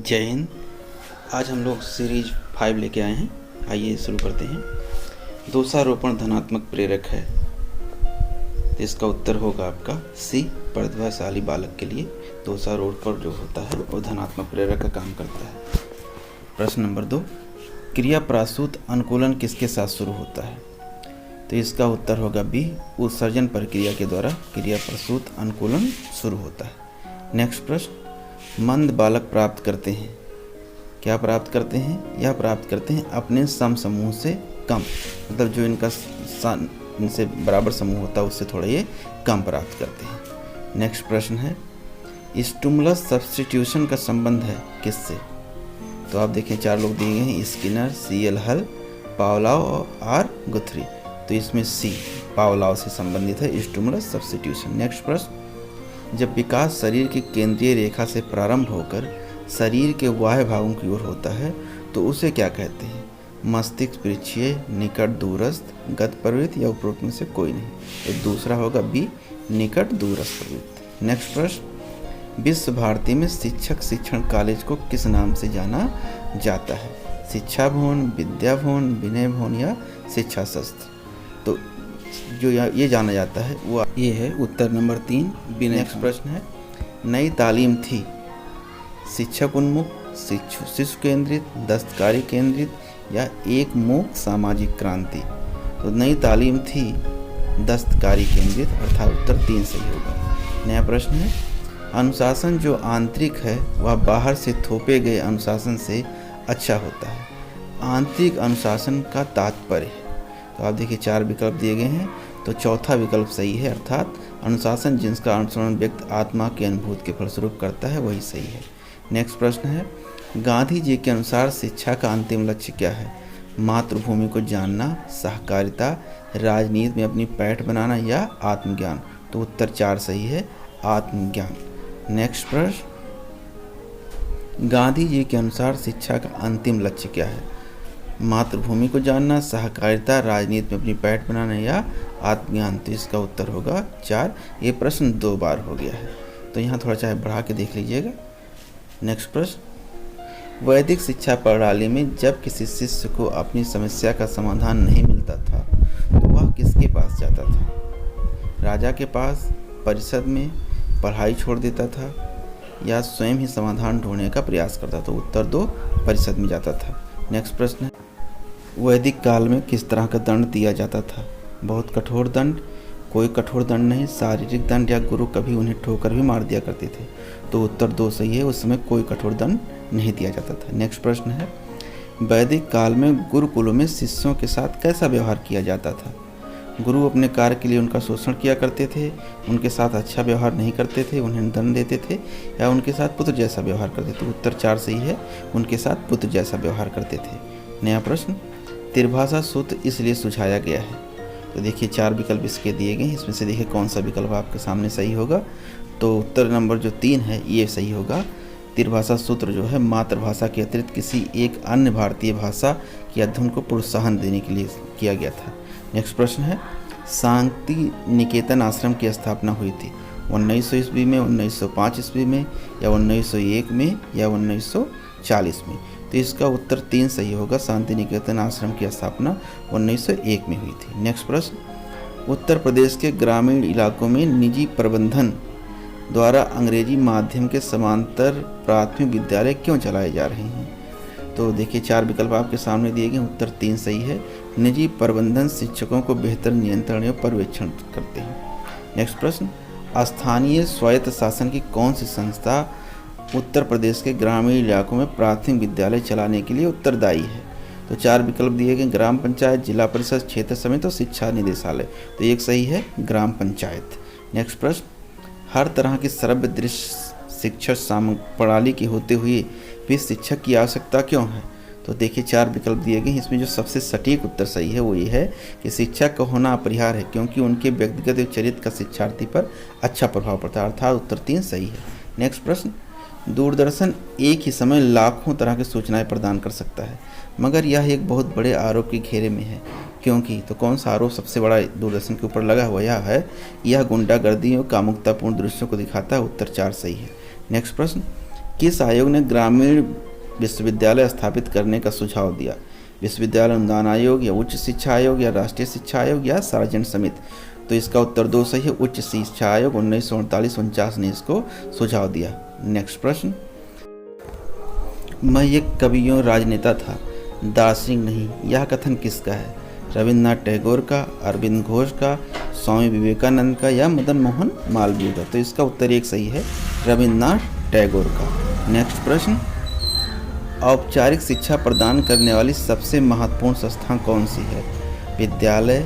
जय हिंद। आज हम लोग सीरीज 5 लेके आए हैं। आइए शुरू करते हैं। दोषारोपण धनात्मक प्रेरक है, तो इसका उत्तर होगा आपका सी। प्रतिभाशाली बालक के लिए दोषारोपण जो होता है वो धनात्मक प्रेरक का काम करता है। प्रश्न नंबर 2, क्रिया प्रसूत अनुकूलन किसके साथ शुरू होता है? तो इसका उत्तर होगा बी। उत्सर्जन प्रक्रिया के द्वारा क्रिया प्रसूत अनुकूलन शुरू होता है। नेक्स्ट प्रश्न, मंद बालक प्राप्त करते हैं, क्या प्राप्त करते हैं? यह प्राप्त करते हैं अपने सम समूह से कम, मतलब जो इनसे बराबर समूह होता है उससे थोड़ा ये कम प्राप्त करते हैं। नेक्स्ट प्रश्न है, स्टिमुलस सब्स्टिट्यूशन का संबंध है किससे? तो आप देखें 4 लोग दिए गए हैं, स्किनर, सीएल हल, पावलोव और आर गुथरी। तो इसमें सी पावलोव से संबंधित है स्टिमुलस सब्स्टिट्यूशन। नेक्स्ट प्रश्न, जब विकास शरीर की केंद्रीय रेखा से प्रारंभ होकर शरीर के बाह्य भागों की ओर होता है तो उसे क्या कहते हैं? मस्तिष्क पृष्ठीय, निकट दूरस्थ, गत प्रवृत्त या उपरोक्त में से कोई नहीं। तो दूसरा होगा बी, निकट दूरस्थ प्रवृत्त। नेक्स्ट प्रश्न, विश्व भारती में शिक्षक शिक्षण कॉलेज को किस नाम से जाना जाता है? शिक्षा भवन, विद्या भवन, विनय भवन या शिक्षा शास्त्र? तो जो ये जाना जाता है वो ये है उत्तर नंबर 3 विनय। नेक्स्ट प्रश्न है, नई तालीम थी शिक्षक उन्मुख, शिशु केंद्रित, दस्तकारी केंद्रित या एक मुख सामाजिक क्रांति? तो नई तालीम थी दस्तकारी केंद्रित, अर्थात उत्तर 3 सही होगा। नया प्रश्न है, अनुशासन जो आंतरिक है वह बाहर से थोपे गए अनुशासन से अच्छा होता है। आंतरिक अनुशासन का तात्पर्य है। तो आप देखिए 4 विकल्प दिए गए हैं, तो चौथा विकल्प सही है, अर्थात अनुशासन जिसका अनुसरण व्यक्ति आत्मा के अनुभूति के फलस्वरूप करता है वही सही है। नेक्स्ट प्रश्न है, गांधी जी के अनुसार शिक्षा का अंतिम लक्ष्य क्या है? मातृभूमि को जानना, सहकारिता, राजनीति में अपनी पैठ बनाना या आत्मज्ञान? तो उत्तर 4 सही है, आत्मज्ञान। नेक्स्ट प्रश्न, गांधी जी के अनुसार शिक्षा का अंतिम लक्ष्य क्या है? मातृभूमि को जानना, सहकारिता, राजनीति में अपनी पैठ बनाना या आत्मज्ञान? तो इसका उत्तर होगा 4। ये प्रश्न 2 बार हो गया है, तो यहाँ थोड़ा चाहे बढ़ा के देख लीजिएगा। नेक्स्ट प्रश्न, वैदिक शिक्षा प्रणाली में जब किसी शिष्य को अपनी समस्या का समाधान नहीं मिलता था तो वह किसके पास जाता था? राजा के पास, परिषद में, पढ़ाई छोड़ देता था या स्वयं ही समाधान ढूंढने का प्रयास करता था? तो उत्तर 2, परिषद में जाता था। नेक्स्ट प्रश्न है, वैदिक काल में किस तरह का दंड दिया जाता था? बहुत कठोर दंड, कोई कठोर दंड नहीं, शारीरिक दंड या गुरु कभी उन्हें ठोकर भी मार दिया करते थे? तो उत्तर 2 सही है, उस समय कोई कठोर दंड नहीं दिया जाता था। नेक्स्ट प्रश्न है, वैदिक काल में गुरुकुलों में शिष्यों के साथ कैसा व्यवहार किया जाता था? गुरु अपने कार्य के लिए उनका शोषण किया करते थे, उनके साथ अच्छा व्यवहार नहीं करते थे, उन्हें दंड देते थे या उनके साथ पुत्र जैसा व्यवहार करते थे? उत्तर 4 सही है, उनके साथ पुत्र जैसा व्यवहार करते थे। नया प्रश्न, त्रिभाषा सूत्र इसलिए सुझाया गया है? तो देखिए 4 विकल्प इसके दिए गए हैं, इसमें से देखिए कौन सा विकल्प आपके सामने सही होगा। तो उत्तर नंबर जो 3 है ये सही होगा। त्रिभाषा सूत्र जो है मातृभाषा के अतिरिक्त किसी एक अन्य भारतीय भाषा के अध्ययन को प्रोत्साहन देने के लिए किया गया था। नेक्स्ट प्रश्न है, शांति निकेतन आश्रम की स्थापना हुई थी 1900 ईस्वी में, 1905 ईस्वी में या 1901 में या 1940 में? तो इसका उत्तर 3 सही होगा, शांति निकेतन आश्रम की स्थापना 1901 में हुई थी। नेक्स्ट प्रश्न, उत्तर प्रदेश के ग्रामीण इलाकों में निजी प्रबंधन द्वारा अंग्रेजी माध्यम के समांतर प्राथमिक विद्यालय क्यों चलाए जा रहे हैं? तो देखिए 4 विकल्प आपके सामने दिए गए, उत्तर 3 सही है, निजी प्रबंधन शिक्षकों को बेहतर नियंत्रण या पर्यवेक्षण करते हैं। नेक्स्ट प्रश्न, स्थानीय स्वायत्त शासन की कौन सी संस्था उत्तर प्रदेश के ग्रामीण इलाकों में प्राथमिक विद्यालय चलाने के लिए उत्तरदायी है? तो 4 विकल्प दिए गए, ग्राम पंचायत, जिला परिषद, क्षेत्र समिति और शिक्षा निदेशालय। तो एक सही है, ग्राम पंचायत। नेक्स्ट प्रश्न, हर तरह की श्रव्य दृश्य शिक्षा प्रणाली की होते हुए भी शिक्षक की आवश्यकता क्यों है? तो देखिए 4 विकल्प दिए गए, इसमें जो सबसे सटीक उत्तर सही है वो ये है कि शिक्षक का होना अपरिहार्य है क्योंकि उनके व्यक्तिगत चरित्र का शिक्षार्थी पर अच्छा प्रभाव पड़ता है, अर्थात उत्तर 3 सही है। नेक्स्ट प्रश्न, दूरदर्शन एक ही समय लाखों तरह की सूचनाएं प्रदान कर सकता है मगर यह एक बहुत बड़े आरोप के घेरे में है क्योंकि? तो कौन सा आरोप सबसे बड़ा दूरदर्शन के ऊपर लगा हुआ? यह है, यह गुंडागर्दी और कामुकतापूर्ण दृश्यों को दिखाता है। उत्तर 4 सही है। नेक्स्ट प्रश्न, किस आयोग ने ग्रामीण विश्वविद्यालय स्थापित करने का सुझाव दिया? विश्वविद्यालय अनुदान आयोग या उच्च शिक्षा आयोग या राष्ट्रीय शिक्षा आयोग या सार्वजनिक समिति? तो इसका उत्तर 2 सही है। उच्च शिक्षा आयोग 1948-49 ने इसको सुझाव दिया। नेक्स्ट प्रश्न, मैं एक कवियों राजनेता था, दार्शनिक नहीं, यह कथन किसका है? रविन्द्रनाथ टैगोर का, अरविंद घोष का, स्वामी विवेकानंद का या मदन मोहन मालवीय का? तो इसका उत्तर एक सही है, रविन्द्रनाथ टैगोर का। नेक्स्ट प्रश्न, औपचारिक शिक्षा प्रदान करने वाली सबसे महत्वपूर्ण संस्था कौन सी है? विद्यालय,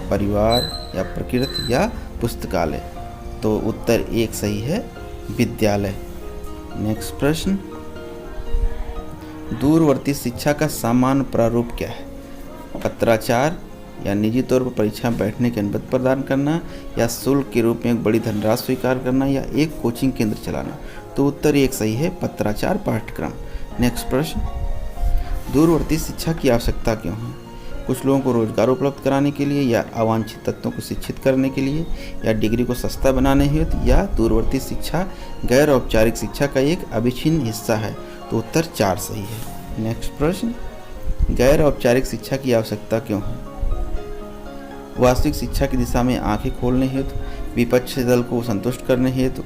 परिवार या प्रकृति या पुस्तकालय? तो उत्तर एक सही है, विद्यालय। नेक्स्ट प्रश्न, दूरवर्ती शिक्षा का सामान्य प्रारूप क्या है? पत्राचार या निजी तौर पर परीक्षा में बैठने की अनुमति प्रदान करना या शुल्क के रूप में एक बड़ी धनराशि स्वीकार करना या एक कोचिंग केंद्र चलाना? तो उत्तर एक सही है, पत्राचार पाठ्यक्रम। नेक्स्ट प्रश्न, दूरवर्ती शिक्षा की आवश्यकता क्यों है? कुछ लोगों को रोजगार उपलब्ध कराने के लिए या अवांछित तत्वों को शिक्षित करने के लिए या डिग्री को सस्ता बनाने हेतु या दूरवर्ती शिक्षा गैर औपचारिक शिक्षा का एक अविच्छिन्न हिस्सा है? तो उत्तर 4 सही है। नेक्स्ट प्रश्न, गैर औपचारिक शिक्षा की आवश्यकता क्यों है? वास्तविक शिक्षा की दिशा में आंखें खोलने हेतु, विपक्षी दल को संतुष्ट करने हेतु,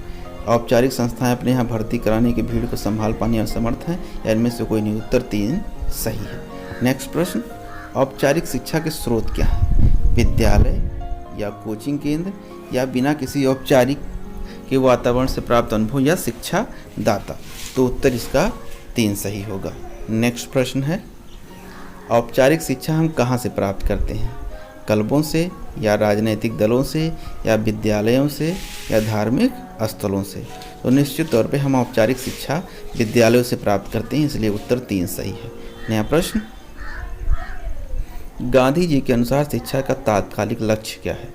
औपचारिक संस्थाएं अपने यहाँ भर्ती कराने की भीड़ को संभाल पाने असमर्थ हैं या इनमें से कोई नहीं? उत्तर 3 सही है। नेक्स्ट प्रश्न, औपचारिक शिक्षा के स्रोत क्या हैं? विद्यालय या कोचिंग केंद्र या बिना किसी औपचारिक के वातावरण से प्राप्त अनुभव या शिक्षा दाता? तो उत्तर इसका 3 सही होगा। नेक्स्ट प्रश्न है, औपचारिक शिक्षा हम कहाँ से प्राप्त करते हैं? क्लबों से या राजनीतिक दलों से या विद्यालयों से या धार्मिक स्थलों से? तो निश्चित तौर पे हम औपचारिक शिक्षा विद्यालयों से प्राप्त करते हैं, इसलिए उत्तर 3 सही है। नया प्रश्न, गांधी जी के अनुसार शिक्षा का तात्कालिक लक्ष्य क्या है?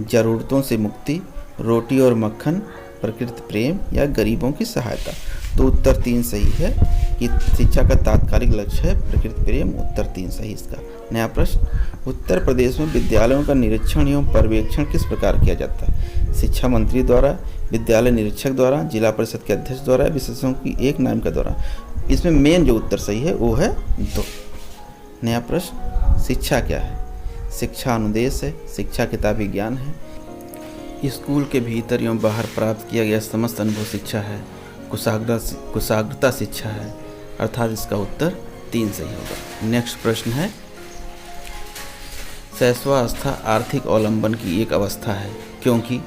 जरूरतों से मुक्ति, रोटी और मक्खन, प्रकृति प्रेम या गरीबों की सहायता? तो उत्तर 3 सही है कि शिक्षा का तात्कालिक लक्ष्य है प्रकृति प्रेम। उत्तर 3 सही इसका। नया प्रश्न, उत्तर प्रदेश में विद्यालयों का निरीक्षण एवं पर्यवेक्षण किस प्रकार किया जाता है? शिक्षा मंत्री द्वारा, विद्यालय निरीक्षक द्वारा, जिला परिषद के अध्यक्ष द्वारा, विशेषज्ञों की एक नाम के द्वारा? इसमें मेन जो उत्तर सही है वो है 2। नया प्रश्न, शिक्षा क्या है? शिक्षा अनुदेश है, शिक्षा किताबी ज्ञान है, स्कूल के भीतर एवं बाहर प्राप्त किया गया समस्त अनुभव शिक्षा है, कुशाग्रता शिक्षा है, अर्थात इसका उत्तर 3 सही होगा। नेक्स्ट प्रश्न है, शैशवावस्था आर्थिक अवलंबन की एक अवस्था है क्योंकि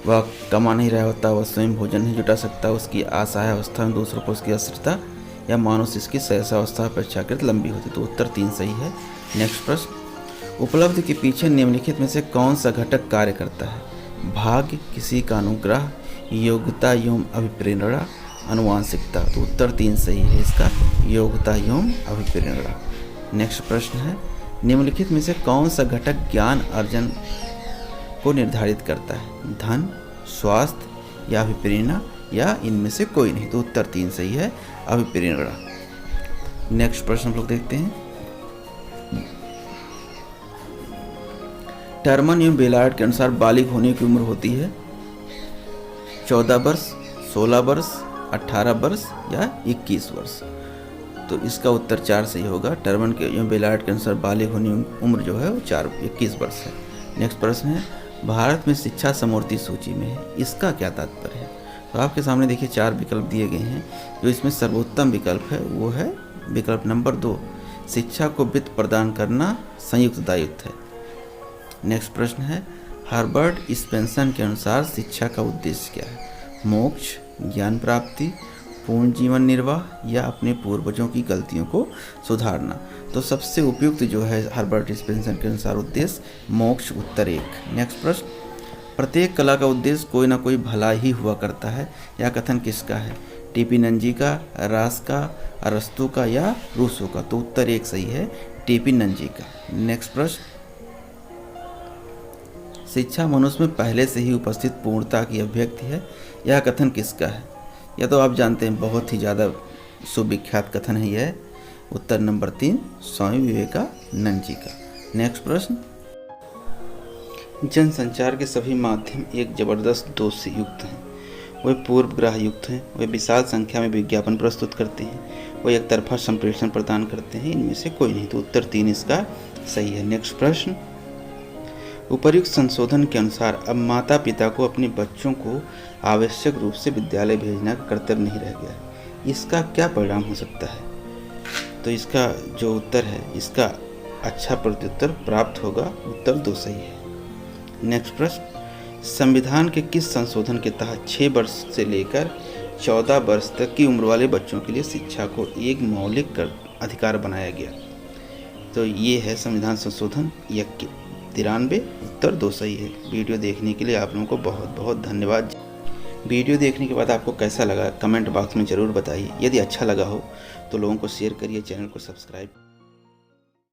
वह कमा नहीं रहा होता, वह स्वयं भोजन नहीं जुटा सकता, उसकी असहाय अवस्था में दूसरों पर उसकी आश्रितता या मानुष इसकी शैशवावस्था अपेक्षाकृत लंबी होती? तो उत्तर 3 सही है। नेक्स्ट प्रश्न, उपलब्धि के पीछे निम्नलिखित में से कौन सा घटक कार्य करता है? भाग्य, किसी का अनुग्रह, योग्यता एवं अभिप्रेरणा, अनुवांशिकता? तो उत्तर 3 सही है इसका, योग्यता एवं अभिप्रेरणा। नेक्स्ट प्रश्न है, निम्नलिखित में से कौन सा घटक ज्ञान अर्जन को निर्धारित करता है? धन, स्वास्थ्य या अभिप्रेरणा या इनमें से कोई नहीं? तो उत्तर 3 सही है, अभिप्रेरणा। नेक्स्ट प्रश्न हम लोग देखते हैं, टर्मन एवं बेलार्ड के अनुसार बालिग होने की उम्र होती है 14 वर्ष, 16 वर्ष, 18 वर्ष या 21 वर्ष? तो इसका उत्तर 4 सही होगा। टर्मन के एवं बेलार्ड के अनुसार बालिग होने की उम्र जो है वो 21 वर्ष है। नेक्स्ट प्रश्न है, भारत में शिक्षा समवर्ती सूची में है, इसका क्या तात्पर्य है? तो आपके सामने देखिए 4 विकल्प दिए गए हैं, जो इसमें सर्वोत्तम विकल्प है वो है विकल्प नंबर 2, शिक्षा को वित्त प्रदान करना संयुक्त दायित्व है। नेक्स्ट प्रश्न है, हर्बर्ट स्पेंसन के अनुसार शिक्षा का उद्देश्य क्या है? मोक्ष, ज्ञान प्राप्ति, पूर्ण जीवन निर्वाह या अपने पूर्वजों की गलतियों को सुधारना? तो सबसे उपयुक्त जो है हर्बर्ट स्पेंसन के अनुसार उद्देश्य मोक्ष, उत्तर 1। नेक्स्ट प्रश्न, प्रत्येक कला का उद्देश्य कोई ना कोई भला ही हुआ करता है, यह कथन किसका है? टीपी नंजी का, रास का, अरस्तु का या रूसो का? तो उत्तर 1 सही है, टीपी नंजी का। नेक्स्ट प्रश्न, शिक्षा मनुष्य में पहले से ही उपस्थित पूर्णता की अभिव्यक्ति है, यह कथन किसका है? यह तो आप जानते हैं, बहुत ही ज़्यादा सुविख्यात कथन है यह। उत्तर नंबर 3, स्वामी विवेकानंद जी का। नेक्स्ट प्रश्न, जनसंचार के सभी माध्यम एक जबरदस्त दोष से युक्त हैं, वे पूर्वग्रह युक्त हैं, वे विशाल संख्या में विज्ञापन प्रस्तुत करते हैं, वे एक तरफा संप्रेषण प्रदान करते हैं। इनमें से कोई नहीं। तो उत्तर 3 इसका सही है। नेक्स्ट प्रश्न, उपर्युक्त संशोधन के अनुसार अब माता पिता को अपने बच्चों को आवश्यक रूप से विद्यालय भेजना का कर्तव्य नहीं रह गया है। इसका क्या परिणाम हो सकता है? तो इसका जो उत्तर है, इसका अच्छा प्रत्युत्तर प्राप्त होगा। उत्तर 2 सही है। नेक्स्ट प्रश्न, संविधान के किस संशोधन के तहत 6 वर्ष से लेकर 14 वर्ष तक की उम्र वाले बच्चों के लिए शिक्षा को एक मौलिक अधिकार बनाया गया? तो ये है संविधान संशोधन 93। उत्तर 2 सही है। वीडियो देखने के लिए आप लोगों को बहुत बहुत धन्यवाद। वीडियो देखने के बाद आपको कैसा लगा कमेंट बॉक्स में ज़रूर बताइए। यदि अच्छा लगा हो तो लोगों को शेयर करिए, चैनल को सब्सक्राइब